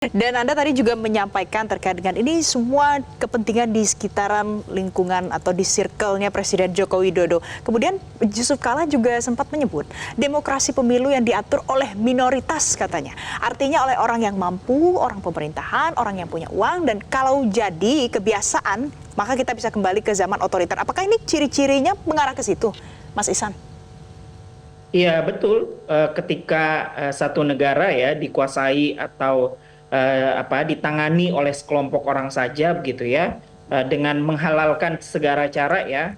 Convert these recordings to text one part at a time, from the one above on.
Dan Anda tadi juga menyampaikan terkait dengan ini semua kepentingan di sekitaran lingkungan atau di circle-nya Presiden Joko Widodo. Kemudian Yusuf Kala juga sempat menyebut demokrasi pemilu yang diatur oleh minoritas katanya. Artinya oleh orang yang mampu, orang pemerintahan, orang yang punya uang, dan kalau jadi kebiasaan maka kita bisa kembali ke zaman otoriter. Apakah ini ciri-cirinya mengarah ke situ, Mas Ihsan? Iya betul. Ketika satu negara ya dikuasai atau ditangani oleh sekelompok orang saja begitu ya, dengan menghalalkan segala cara ya,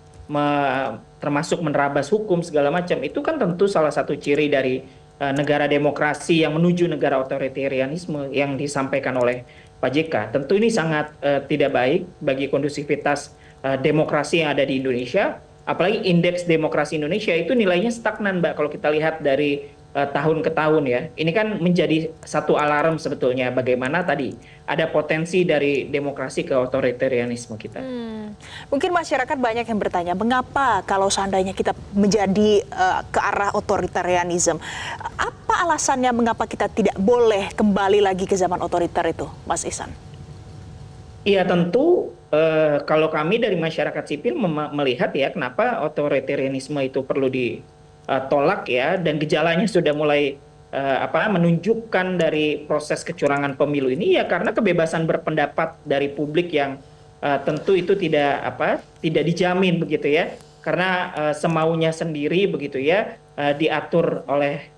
termasuk menerabas hukum segala macam, itu kan tentu salah satu ciri dari negara demokrasi yang menuju negara otoritarianisme yang disampaikan oleh Pak JK. Tentu ini sangat tidak baik bagi kondusivitas demokrasi yang ada di Indonesia. Apalagi indeks demokrasi Indonesia itu nilainya stagnan, Mbak, kalau kita lihat dari tahun ke tahun ya. Ini kan menjadi satu alarm sebetulnya bagaimana tadi ada potensi dari demokrasi ke otoritarianisme kita. Mungkin masyarakat banyak yang bertanya, mengapa kalau seandainya kita menjadi ke arah otoritarianisme? Apa alasannya mengapa kita tidak boleh kembali lagi ke zaman otoriter itu, Mas Ihsan? Iya tentu kalau kami dari masyarakat sipil melihat ya kenapa otoritarianisme itu perlu ditolak ya, dan gejalanya sudah mulai menunjukkan dari proses kecurangan pemilu ini ya karena kebebasan berpendapat dari publik yang tentu itu tidak dijamin begitu ya, karena semaunya sendiri begitu ya, diatur oleh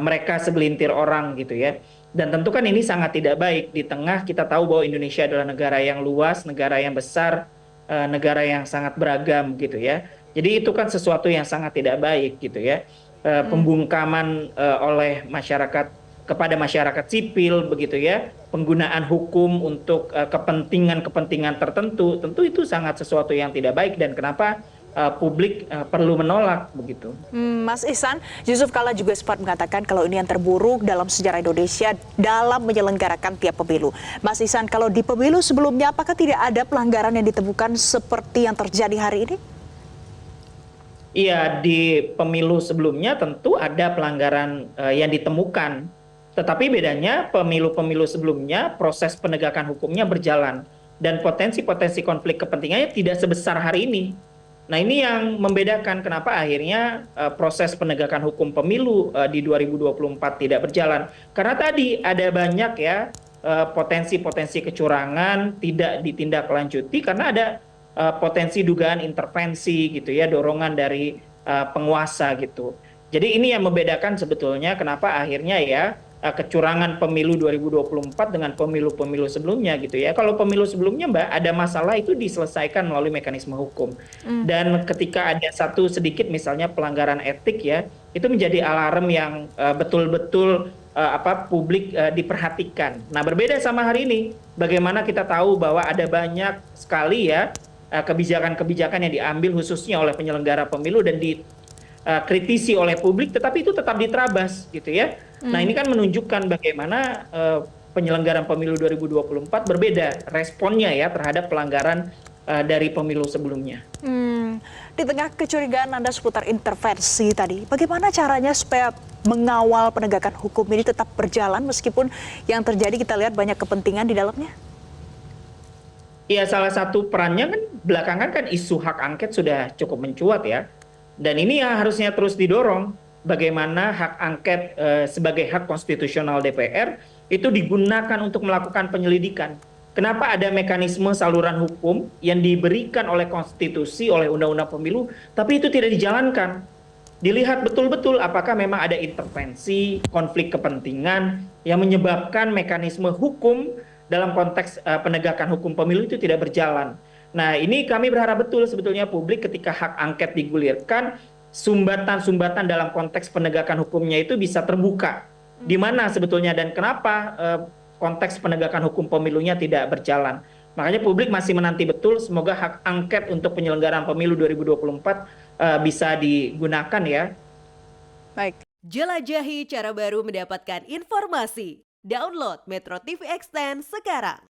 mereka segelintir orang gitu ya. Dan tentu kan ini sangat tidak baik di tengah kita tahu bahwa Indonesia adalah negara yang luas, negara yang besar, negara yang sangat beragam gitu ya. Jadi itu kan sesuatu yang sangat tidak baik gitu ya. Pembungkaman oleh masyarakat kepada masyarakat sipil begitu ya, penggunaan hukum untuk kepentingan-kepentingan tertentu, tentu itu sangat sesuatu yang tidak baik dan kenapa publik perlu menolak begitu. Mas Ihsan, Yusuf Kala juga sempat mengatakan kalau ini yang terburuk dalam sejarah Indonesia dalam menyelenggarakan tiap pemilu. Mas Ihsan, kalau di pemilu sebelumnya apakah tidak ada pelanggaran yang ditemukan seperti yang terjadi hari ini? Iya, di pemilu sebelumnya tentu ada pelanggaran yang ditemukan. Tetapi bedanya pemilu-pemilu sebelumnya proses penegakan hukumnya berjalan dan potensi-potensi konflik kepentingannya tidak sebesar hari ini. Nah, ini yang membedakan kenapa akhirnya proses penegakan hukum pemilu di 2024 tidak berjalan. Karena tadi ada banyak ya potensi-potensi kecurangan tidak ditindaklanjuti karena ada potensi dugaan intervensi gitu ya, dorongan dari penguasa gitu. Jadi ini yang membedakan sebetulnya kenapa akhirnya ya kecurangan pemilu 2024 dengan pemilu-pemilu sebelumnya gitu ya. Kalau pemilu sebelumnya Mbak ada masalah itu diselesaikan melalui mekanisme hukum. Dan ketika ada satu sedikit misalnya pelanggaran etik ya, itu menjadi alarm yang betul-betul publik diperhatikan. Nah, berbeda sama hari ini, bagaimana kita tahu bahwa ada banyak sekali ya kebijakan-kebijakan yang diambil khususnya oleh penyelenggara pemilu dan dikritisi oleh publik, tetapi itu tetap diterabas gitu ya. Nah ini kan menunjukkan bagaimana penyelenggaraan pemilu 2024 berbeda responnya ya terhadap pelanggaran dari pemilu sebelumnya. Di tengah kecurigaan Anda seputar intervensi tadi, bagaimana caranya supaya mengawal penegakan hukum ini tetap berjalan meskipun yang terjadi kita lihat banyak kepentingan di dalamnya? Iya, salah satu perannya kan belakangan kan isu hak angket sudah cukup mencuat ya. Dan ini yang harusnya terus didorong bagaimana hak angket sebagai hak konstitusional DPR itu digunakan untuk melakukan penyelidikan. Kenapa ada mekanisme saluran hukum yang diberikan oleh konstitusi, oleh undang-undang pemilu, tapi itu tidak dijalankan. Dilihat betul-betul apakah memang ada intervensi, konflik kepentingan yang menyebabkan mekanisme hukum dalam konteks penegakan hukum pemilu itu tidak berjalan. Nah, ini kami berharap betul sebetulnya publik ketika hak angket digulirkan, sumbatan-sumbatan dalam konteks penegakan hukumnya itu bisa terbuka. Di mana sebetulnya dan kenapa konteks penegakan hukum pemilunya tidak berjalan. Makanya publik masih menanti betul semoga hak angket untuk penyelenggaraan pemilu 2024 bisa digunakan ya. Baik. Jelajahi cara baru mendapatkan informasi. Download Metro TV Extend sekarang.